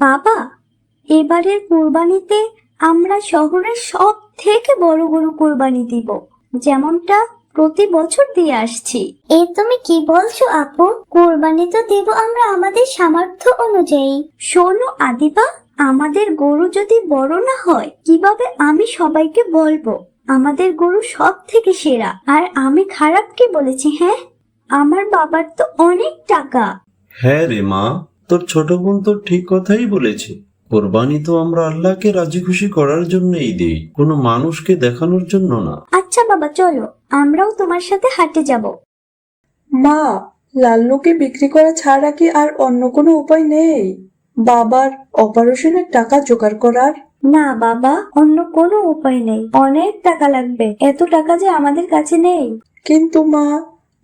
বাবা, এবারের কুরবানিতে আমরা শহরের সব থেকে বড় গরু কুরবানি দিব, যেমনটা প্রতি বছর দিয়ে আসছি। এ তুমি কি বলছো আপু? কুরবানি তো দেব আমরা আমাদের সামর্থ্য অনুযায়ী। শোনো আদিবা, আমাদের গরু যদি বড় না হয় কিভাবে আমি সবাইকে বলবো আমাদের গরু সব থেকে সেরা? আর আমি খারাপ কি বলেছি? হ্যাঁ, আমার বাবার তো অনেক টাকা। হ্যাঁ রে মা, তোর ছোট বোন তো ঠিক কথাই বলেছে। কোরবানি তো আমরা আল্লাহকে রাজি খুশি করার জন্যই দিই, কোনো মানুষকে দেখানোর জন্য না। আচ্ছা বাবা, চলো আমরাও তোমার সাথে হাটে যাব। মা, লাল্লুকে বিক্রি করা ছাড়া কি আর অন্য কোনো উপায় নেই বাবার অপারেশনের টাকা জোগাড় করার? না বাবা, অন্য কোনো উপায় নেই, অনেক টাকা লাগবে, এত টাকা যে আমাদের কাছে নেই। কিন্তু মা,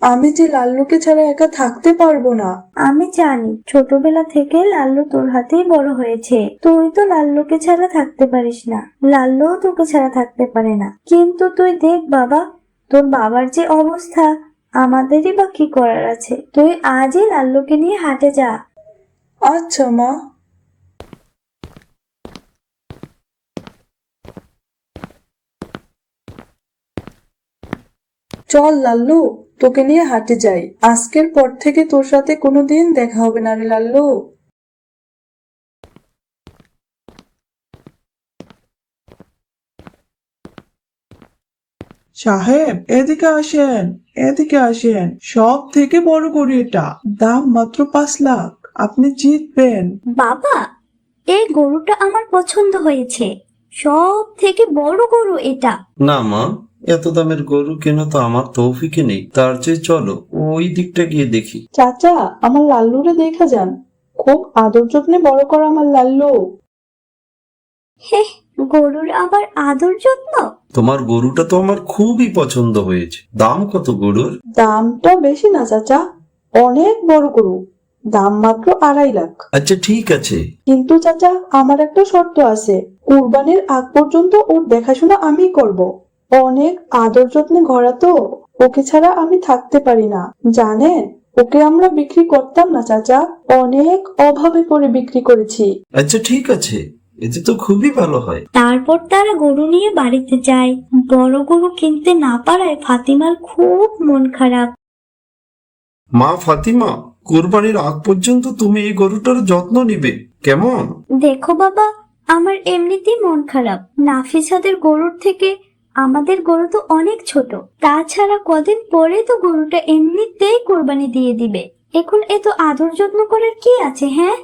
আমি যে লাল্লুকে ছাড়া একা থাকতে পারবো না। আমি জানি, ছোটবেলা থেকে লাল্লু তোর হাতেই বড় হয়েছে, তুই তো লাল্লুকে ছাড়া থাকতে পারিস না, লাল্লুও তোকে ছাড়া থাকতে পারে না। কিন্তু তুই দেখ বাবা, তোর বাবার যে অবস্থা, আমাদেরই বা কি করার আছে? তুই আজই লাল্লুকে নিয়ে হাটে যা। আচ্ছা মা। চল লাল্লু, তোকে নিয়ে হাঁটে যাই। আজকের পর থেকে তোর সাথে কোনোদিন দেখা হবে না রে লাল্লু। সাহেব, এদিকে আসেন, এদিকে আসেন। সব থেকে বড় গরু এটা, দাম মাত্র 5 লাখ। আপনি জিতবেন। বাবা, এই গরুটা আমার পছন্দ হয়েছে, সব থেকে বড় গরু এটা। না মা, এত দামের গরু কেনা তো আমার তৌফিকে নেই। তার চেয়ে চলো ওই দিকটা গিয়ে দেখি। চাচা, আমার লাল্লুরে দেখা যান। খুব আদর যত্নে বড় করা আমার লাল্লু। হে, গরুর আবার আদর যত্ন? তোমার গরুটা তো আমার খুবই পছন্দ হয়েছে। দাম কত গরুর? দামটা বেশি না চাচা, অনেক বড় গরু, দাম মাত্র 2.5 লাখ। আচ্ছা ঠিক আছে। কিন্তু চাচা, আমার একটা শর্ত আছে। কুরবানির আগ পর্যন্ত ওর দেখাশোনা আমি করব। অনেক আদর যত্নে ভরা তো, ওকে ছাড়া আমি থাকতে পারি না জানেন। ওকে আমরা বিক্রি করতাম না চাচা, অনেক অভাবে পড়ে বিক্রি করেছি। আচ্ছা ঠিক আছে, এতে তো খুবই ভালো হয়। তারপর তারা গরু নিয়ে বাড়িতে যায়। বড় গরু কিনতে না পারায় ফাতিমার খুব মন খারাপ। মা ফাতিমা, কুরবানির আগ পর্যন্ত তুমি এই গরুটার যত্ন নিবে কেমন? দেখো বাবা, আমার এমনিতেই মন খারাপ। নাফিসাদের গরুর থেকে আমাদের গরু তো অনেক ছোট, তাছাড়া কদিন পরে তো গরুটা এমনিতেই কোরবানি দিয়ে দিবে। এখন এত আদর যত্ন করার কি আছে? হ্যাঁ,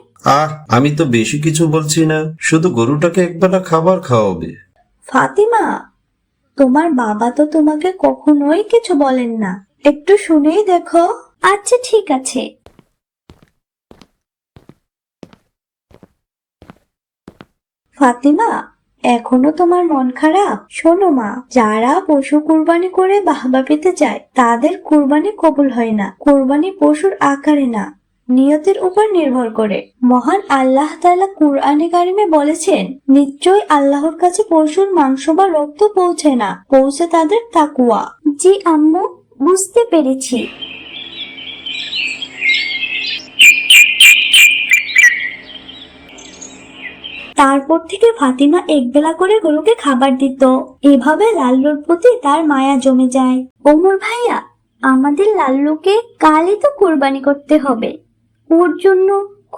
আমি তো বেশি কিছু বলছি না, শুধু গরুটাকে একবেলা খাবার খাওয়াবে। ফাতিমা, তোমার বাবা তো তোমাকে কখনোই কিছু বলেন না, একটু শুনেই দেখো। আচ্ছা ঠিক আছে। ফাতিমা, এখনো তোমার মন খারাপ? শোনো মা, যারা পশু কুরবানি করে বাহবা পেতে চায় তাদের কুরবানি কবুল হয় না। কুরবানি পশুর আকারে না, নিয়তের উপর নির্ভর করে। মহান আল্লাহ তাআলা কুরআনে কারিমে বলেছেন, নিশ্চয়ই আল্লাহর কাছে পশুর মাংস বা রক্ত পৌঁছে না, পৌঁছে তাদের তাকওয়া। জি আম্মু, বুঝতে পেরেছি। তারপর থেকে ফাতিমা একবেলা করে গরুকে খাবার দিত। এভাবে লাল্লুর প্রতি তার মায়া জমে যায়। ওমর ভাইয়া, আমাদের লাল্লুকে কালই তো কুরবানি করতে হবে, ওর জন্য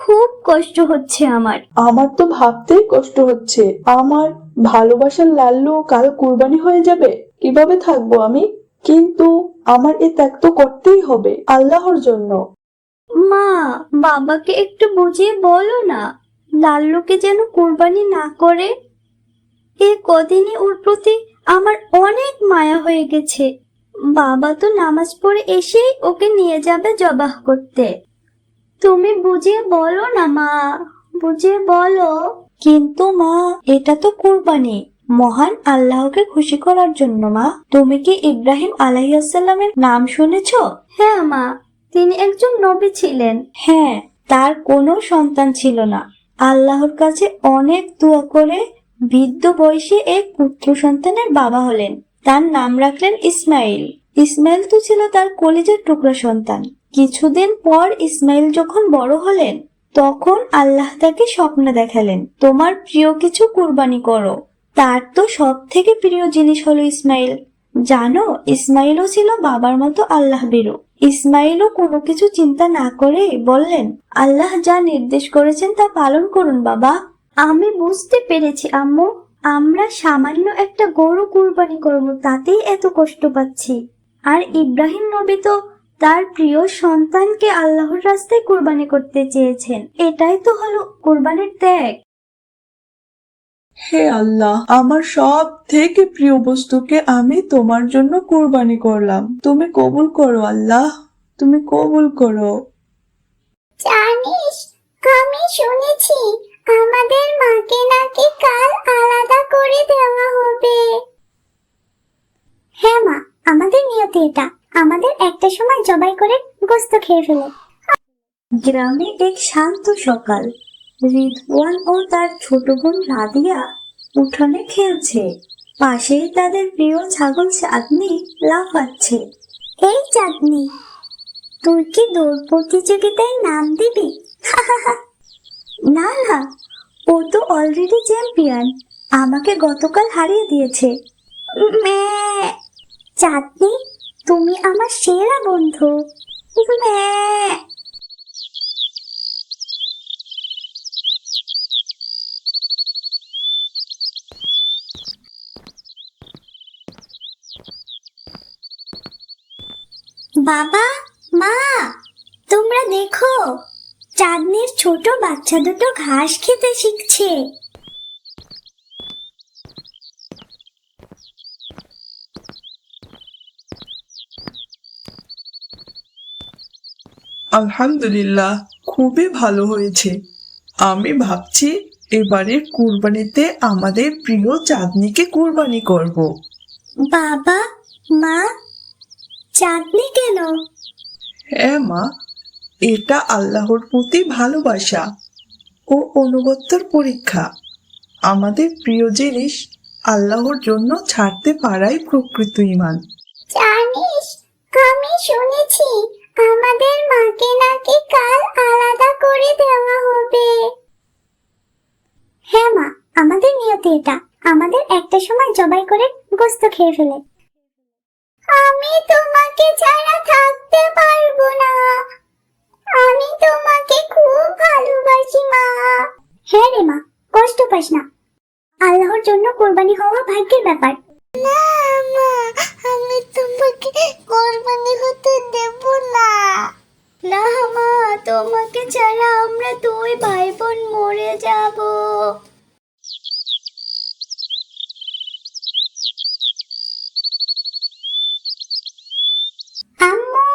খুব কষ্ট হচ্ছে আমার। আমার তো ভাবতেই কষ্ট হচ্ছে। আমার ভালোবাসার লাল্লু কাল কুরবানি হয়ে যাবে, কিভাবে থাকবো আমি? কিন্তু আমার এ ত্যাগ তো করতেই হবে আল্লাহর জন্য। মা, বাবাকে একটু বুঝিয়ে বলো না, লাল্লুকে যেন কুরবানি না করে। এই কদিনে ওর প্রতি আমার অনেক মায়া হয়ে গেছে। বাবা তো নামাজ পড়ে এসেই ওকে নিয়ে যাবে জবাহ করতে। তুমি বুঝিয়ে বলো না মা, বুঝিয়ে বলো। কিন্তু মা, এটা তো কুরবানি, মহান আল্লাহকে খুশি করার জন্য। মা, তুমি কি ইব্রাহিম আলাইহিসসালামের নাম শুনেছো? হ্যাঁ মা, তিনি একজন নবী ছিলেন। হ্যাঁ, তার কোনো সন্তান ছিল না। আল্লাহর কাছে অনেক দোয়া করে বৃদ্ধ বয়সে এক পুত্র সন্তানের বাবা হলেন। তার নাম রাখলেন ইসমাইল। ইসমাইল তো ছিল তার কলিজার টুকরা সন্তান। কিছুদিন পর ইসমাইল যখন বড় হলেন তখন আল্লাহ তাকে স্বপ্ন দেখালেন, তোমার প্রিয় কিছু কুরবানি করো। তার তো সব থেকে প্রিয় জিনিস হলো ইসমাইল। জানো, ইসমাইলও ছিল বাবার মতো আল্লাহ ভীরু। ইসমাইলও কোনো কিছু চিন্তা না করে বললেন, আল্লাহ যা নির্দেশ করেছেন তা পালন করুন বাবা। আমি বুঝতে পেরেছি আম্মু, আমরা সামান্য একটা গরু কুরবানি করব, তাতেই এত কষ্ট পাচ্ছি। আর ইব্রাহিম নবী তো তার প্রিয় সন্তানকে আল্লাহর রাস্তায় কুরবানি করতে চেয়েছেন। এটাই তো হলো কুরবানির ত্যাগ। হে আল্লাহ, আমার সব থেকে প্রিয় বস্তুকে আমি তোমার জন্য কুরবানি করলাম। তুমি কবুল করো আল্লাহ, তুমি কবুল করো। জানিস, আমি শুনেছি আমাদের মাকে নাকি কাল আলাদা করে দেওয়া হবে। হ্যাঁ মা, আমাদের নিয়তি এটা। আমাদের একটা সময় জবাই করে গোস্ত খেয়ে ফেলে। গ্রামে এক শান্ত সকাল। রিদওয়ান ও তার ছোট বোন রাদিয়া উঠোনে খেলছে। পাশেই তাদের প্রিয় ছাগল চাঁদনি লাফাচ্ছে। এই চাঁদনি, তুই কি দৌড় প্রতিযোগিতায় নাম দিবি? না না, ও তো অলরেডি চ্যাম্পিয়ন, আমাকে গতকাল হারিয়ে দিয়েছে। ম্যাঁ। চাঁদনি, তুমি আমার সেরা বন্ধু। ম্যাঁ। বাবা, মা, তোমরা দেখো, চাঁদনির ছোট বাচ্চা দুটো ঘাস খেতে শিখছে। আলহামদুলিল্লাহ, খুবই ভালো হয়েছে। আমি ভাবছি এবারের কুরবানিতে আমাদের প্রিয় চাঁদনিকে কুরবানি করব। বাবা, মা, চাঁদনি কেন? হ্যাঁ মা, এটা আল্লাহর প্রতি ভালোবাসা ও অনুগত্যের পরীক্ষা। আমাদের প্রিয় জিনিস আল্লাহর জন্য ছাড়তে পারাই প্রকৃত ঈমান। জানিস, আমি শুনেছি আমাদের মাকে নাকি কাল আলাদা করে দেওয়া হবে। হ্যাঁ মা, আমাদের নিয়তি এটা। আমাদের একটা সময় জবাই করে গোস্ত খেয়ে ফেলে। আমি তোমাকে ছাড়া থাকতে পারবো না। আমি তোমাকে খুব ভালোবাসি মা। হ্যাঁ রে মা, কষ্ট পাস না। আল্লাহর জন্য কোরবানি হওয়া ভাগ্যের ব্যাপার। না মা, আমি তোমাকে কোরবানি হতে দেব না। না মা, তোমাকে ছাড়া আমরা দুই ভাই বোন মরে যাব। আম্মু,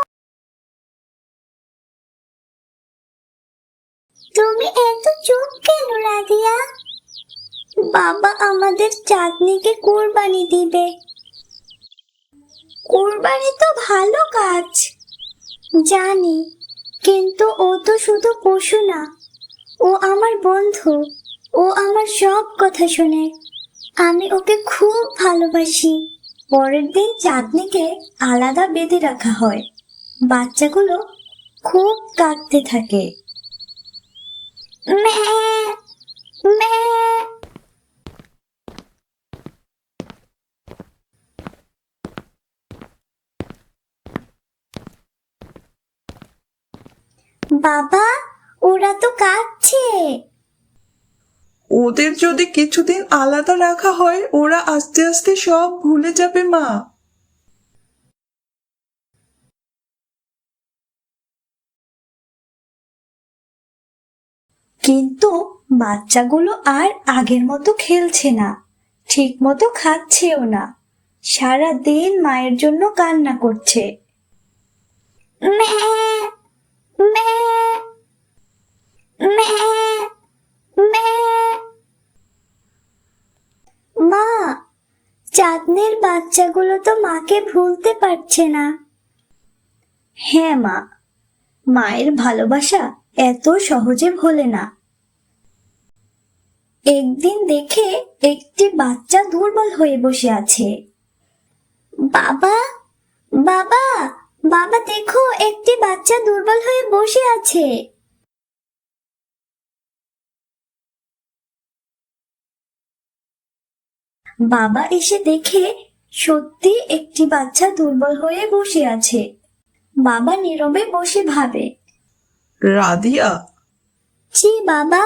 তুমি এত চুপ কেন রাদিয়া? বাবা আমাদের চাঁদনিকে কুরবানি দিবে। কুরবানি তো ভালো কাজ, জানি, কিন্তু ও তো শুধু পশু না, ও আমার বন্ধু। ও আমার সব কথা শোনে। আমি ওকে খুব ভালোবাসি। পরের দিন চাঁদনিকে আলাদা বেঁধে রাখা হয়। বাচ্চাগুলো খুব কাঁদতে থাকে। ম্যাঁ, ম্যাঁ। বাবা, ওরা তো কাঁদছে। ওদের যদি কিছুদিন আলাদা রাখা হয়, ওরা আস্তে আস্তে সব ভুলে যাবে মা। কিন্তু বাচ্চাগুলো আর আগের মতো খেলছে না, ঠিক মতো খাচ্ছেও না। সারা দিন মায়ের জন্য কান্না করছে। ম্যাঁ, ম্যাঁ, ম্যাঁ, ম্যাঁ। মা, চাঁদনির বাচ্চাগুলো তো মাকে ভুলতে পারছে না। হ্যাঁ মা, মায়ের ভালোবাসা এত সহজে ভোলে না। একদিন দেখে একটি বাচ্চা দুর্বল হয়ে বসে আছে। বাবা, বাবা, বাবা দেখো, একটি বাচ্চা দুর্বল হয়ে বসে আছে। বাবা এসে দেখে সত্যি একটি বাচ্চা দুর্বল হয়ে বসে আছে। বাবা নীরবে বসে ভাবে। রাদিয়া, জি বাবা।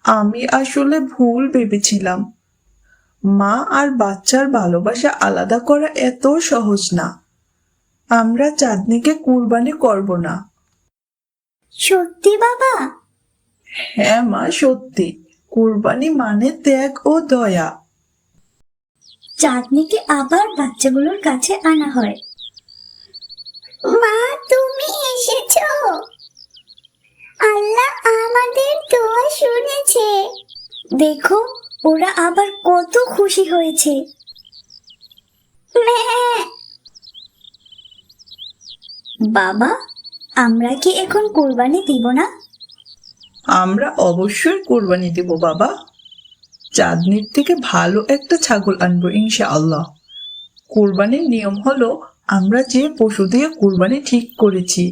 আমি আসলে ভুল ভেবেছিলাম। মা আর বাচ্চার ভালোবাসা আলাদা করা এত সহজ না। আমরা চাঁদনিকে কুরবানি করব না। সত্যি বাবা? হ্যাঁ মা, সত্যি। কুরবানি মানে ত্যাগ ও দয়া। চাঁদনিকে আবার বাচ্চাগুলোর কাছে আনা হয়। মা, তুমি এসেছো। আল্লাহ আমাদের দোয়া শুনেছে। দেখো, ওরা আবার কত খুশি হয়েছে। ম্যাঁ। বাবা, আমরা কি এখন কোরবানি দিব না? আমরা অবশ্যই কুরবানি দেব বাবা। চাঁদনির থেকে ভালো একটা ছাগল আনবো ইনশাআল্লাহ। কুরবানির নিয়ম হলো, আমরা যে পশু দিয়ে কুরবানি ঠিক করেছি,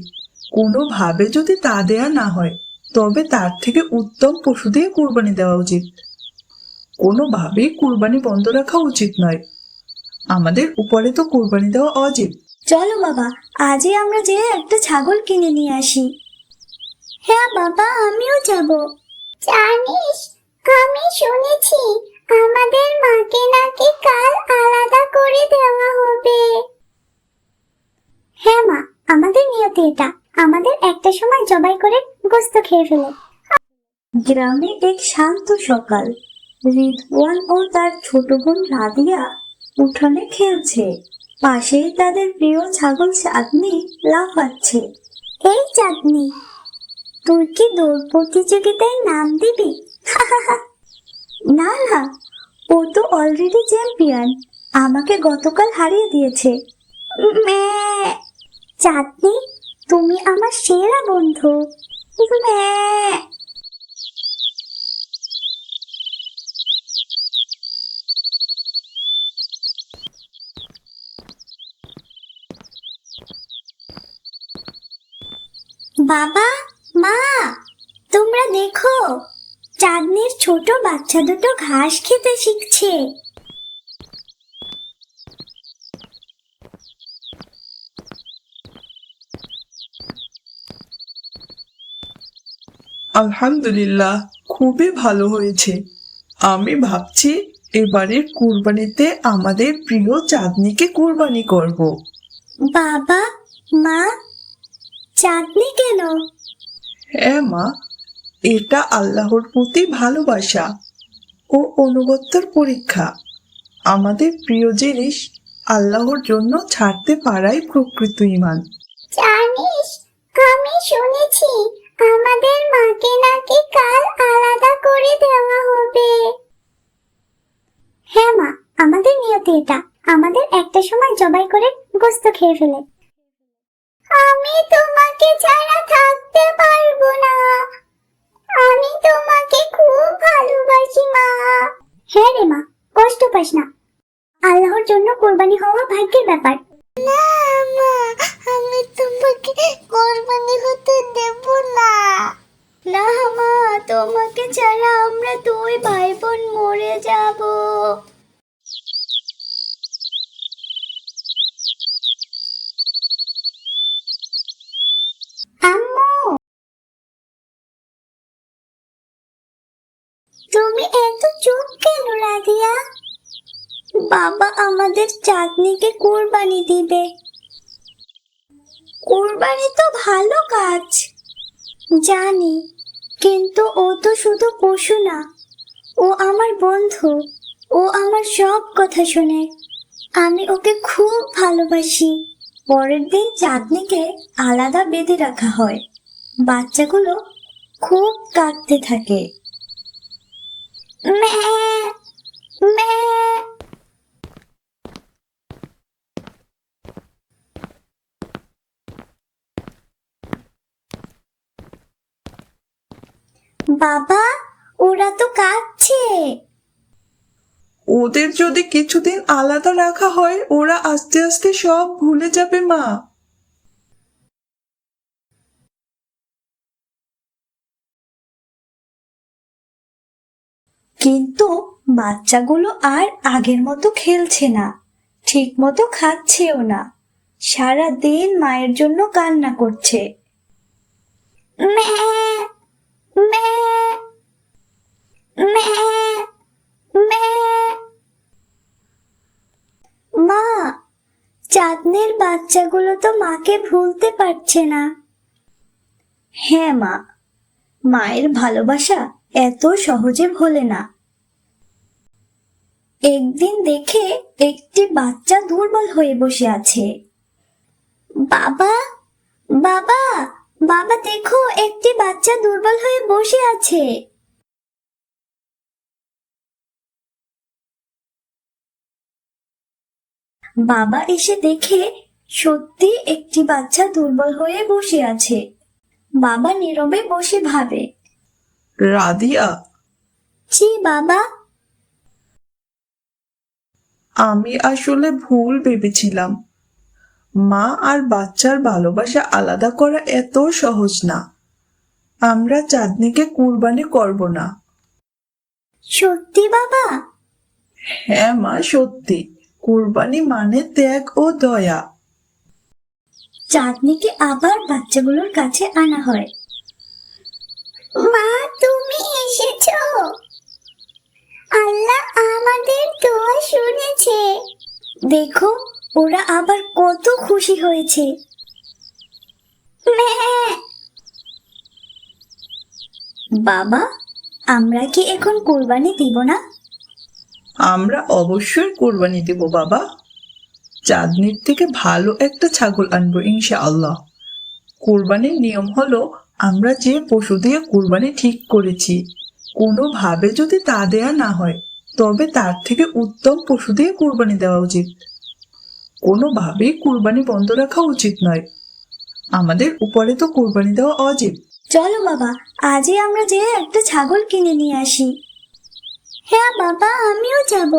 কোনোভাবে যদি তা দেয়া না হয়, তবে তার থেকে উত্তম পশু দিয়ে কুরবানি দেওয়া উচিত। কোনোভাবেই কুরবানি বন্ধ রাখা উচিত নয়। আমাদের উপরে তো কুরবানি দেওয়া অজিব। চলো বাবা, আজই আমরা যে একটা ছাগল কিনে নিয়ে আসি। হ্যাঁ বাবা, আমিও যাব। জানিস, আমি শুনেছি আমাদের মাকে নাকি কাল আলাদা করে দেওয়া হবে। হ্যাঁ মা, আমাদের নিয়তি এটা। আমাদের একটা সময় জবাই করে গোস্ত খেয়ে ফেলে। গ্রামে এক শান্ত সকাল। রিদওয়ান ও তার ছোট বোন রাদিয়া উঠোনে খেলছে। পাশেই তাদের প্রিয় ছাগল চাঁদনি লাফাচ্ছে। এই চাঁদনি, তুই কি দৌড় প্রতিযোগিতায় নাম দিবি? না না, ও তো অলরেডি চ্যাম্পিয়ন। আমাকে গতকাল হারিয়ে দিয়েছে। ম্যাঁ। চাঁদনি, তুমি আমার সেরা বন্ধু। ম্যাঁ। বাবা, মা, তোমরা দেখো, চাঁদনির ছোট বাচ্চা দুটো ঘাস খেতে শিখছে। আলহামদুলিল্লাহ, খুবই ভালো হয়েছে। আমি ভাবছি এবারের কুরবানিতে আমাদের প্রিয় চাঁদনিকে কুরবানি করব। বাবা, মা, চাঁদনি কেন? হ্যাঁ মা, এটা আল্লাহর প্রতি ভালোবাসা ও অনুগত্যের পরীক্ষা। আমাদের প্রিয় জিনিস আল্লাহর জন্য ছাড়তে পারাই প্রকৃত ঈমান। জানিস, আমি শুনেছি আমাদের মাকে নাকি কাল আলাদা করে দেওয়া হবে। হ্যাঁ মা, আমাদের নিয়তি এটা। আমাদের একটা সময় জবাই করে গোস্ত খেয়ে ফেলে। আমি তোমাকে ছাড়া থাকতে পারবো না। আমি তোমাকে খুব ভালোবাসি মা। হ্যাঁ রে মা, কষ্ট পাস না। আল্লাহর জন্য কোরবানি হওয়া ভাগ্যের ব্যাপার। না মা, আমি তোমাকে কোরবানি হতে দেব না। না মা, তোমাকে ছাড়া আমরা দুই ভাই বোন মরে যাব। আম্মু, তুমি এত চুপ কেন রাদিয়া? বাবা আমাদের চাঁদনিকে কুরবানি দিবে। কুরবানি তো ভালো কাজ, জানি, কিন্তু ও তো শুধু পশু না, ও আমার বন্ধু। ও আমার সব কথা শোনে। আমি ওকে খুব ভালোবাসি। পরের দিন চাঁদনিকে আলাদা বেঁধে রাখা হয়। বাচ্চাগুলো খুব কাঁদতে থাকে। ম্যাঁ, ম্যাঁ। বাবা, ওরা তো কাঁদছে। ওদের যদি কিছুদিন আলাদা রাখা হয়, ওরা আস্তে আস্তে সব ভুলে যাবে মা। কিন্তু বাচ্চাগুলো আর আগের মতো খেলছে না, ঠিক মতো খাচ্ছেও না, সারা দিন মায়ের জন্য কান্না করছে। ম্যাঁ, ম্যাঁ, ম্যাঁ, ম্যাঁ। মা, চাঁদনির বাচ্চাগুলো তো মাকে ভুলতে পারছে না। হ্যাঁ মা, মায়ের ভালোবাসা এত সহজে ভোলে না। একদিন দেখে একটি বাচ্চা দুর্বল হয়ে বসে আছে। বাবা, বাবা, বাবা দেখো, একটি বাচ্চা দুর্বল হয়ে বসে আছে। বাবা এসে দেখে সত্যি একটি বাচ্চা দুর্বল হয়ে বসে আছে। বাবা নীরবে বসে ভাবে। রাদিয়া, জি বাবা। আমি আসলে ভুল ভেবেছিলাম। মা আর বাচ্চার ভালোবাসা আলাদা করা এত সহজ না। আমরা চাঁদনিকে কুরবানি করব না। সত্যি বাবা? হ্যাঁ মা, সত্যি। কুরবানি মানে ত্যাগ ও দয়া। চাঁদনিকে আবার বাচ্চাগুলোর কাছে আনা হয়। মা, তুমি এসেছো। আল্লাহ আমাদের দোয়া শুনেছে। দেখো, ওরা আবার কত খুশি হয়েছে। ম্যাঁ। বাবা, আমরা কি এখন কুরবানি দিব না? আমরা অবশ্যই কুরবানি দেব বাবা। চাঁদনির থেকে ভালো একটা ছাগল আনবো ইনশাআল্লাহ। কুরবানির নিয়ম হলো, আমরা যে পশু দিয়ে কুরবানি ঠিক করেছি, কোনোভাবে যদি তা দেয়া না হয়, তবে তার থেকে উত্তম পশু দিয়ে কুরবানি দেওয়া উচিত। কোনোভাবেই কুরবানি বন্ধ রাখা উচিত নয়। আমাদের উপরে তো কুরবানি দেওয়া অজীব। চলো বাবা, আজই আমরা যে একটা ছাগল কিনে নিয়ে আসি। হ্যাঁ বাবা, আমিও যাব।